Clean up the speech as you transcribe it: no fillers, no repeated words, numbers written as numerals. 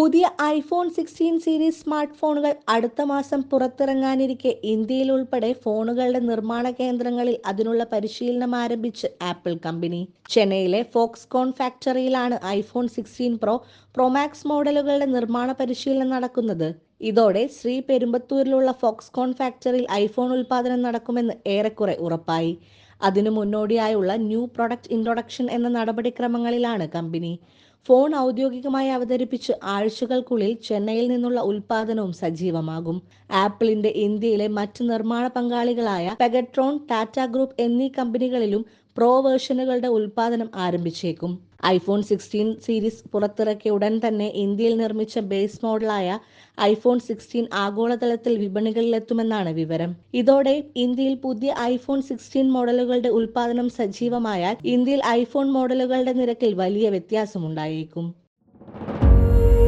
പുതിയ iPhone 16 series smart ഫോണുകൾ അടുത്ത മാസം പുറത്തിറങ്ങാനിരിക്കെ ഇന്ത്യയിൽ ഉൾപ്പെടെ ഫോണുകളുടെ നിർമ്മാണ കേന്ദ്രങ്ങളിൽ അതിനുള്ള പരിശീലനം ആരംഭിച്ച് ആപ്പിൾ കമ്പനി. ചെന്നൈയിലെ ഫോക്സ്കോൺ ഫാക്ടറിയിലാണ് ഐഫോൺ 16 പ്രോ മാക്സ് മോഡലുകളുടെ നിർമ്മാണ പരിശീലനം നടക്കുന്നത്. ഇതോടെ ശ്രീപെരുമ്പത്തൂരിലുള്ള ഫോക്സ്കോൺ ഫാക്ടറിയിൽ ഐഫോൺ ഉൽപ്പാദനം നടക്കുമെന്ന് ഏറെക്കുറെ ഉറപ്പായി. അതിനു മുന്നോടിയായുള്ള ന്യൂ പ്രൊഡക്റ്റ് ഇൻട്രൊഡക്ഷൻ എന്ന നടപടിക്രമങ്ങളിലാണ് കമ്പനി. ഫോൺ ഔദ്യോഗികമായി അവതരിപ്പിച്ച് ആഴ്ചകൾക്കുള്ളിൽ ചെന്നൈയിൽ നിന്നുള്ള ഉൽപ്പാദനവും സജീവമാകും. ആപ്പിളിന്റെ ഇന്ത്യയിലെ മറ്റ് നിർമ്മാണ പങ്കാളികളായ പെഗട്രോൺ, ടാറ്റ ഗ്രൂപ്പ് എന്നീ കമ്പനികളിലും പ്രോ വേർഷനുകളുടെ ഉൽപ്പാദനം ആരംഭിച്ചേക്കും. ഐഫോൺ 16 സീരീസ് പുറത്തിറക്കിയ ഉടൻ തന്നെ ഇന്ത്യയിൽ നിർമ്മിച്ച ബേസ് മോഡലായ ഐഫോൺ 16 ആഗോളതലത്തിൽ വിപണികളിലെത്തുമെന്നാണ് വിവരം. ഇതോടെ ഇന്ത്യയിൽ പുതിയ ഐഫോൺ 16 മോഡലുകളുടെ ഉൽപ്പാദനം സജീവമായാൽ ഇന്ത്യയിൽ ഐഫോൺ മോഡലുകളുടെ നിരക്കിൽ വലിയ വ്യത്യാസമുണ്ടായേക്കും.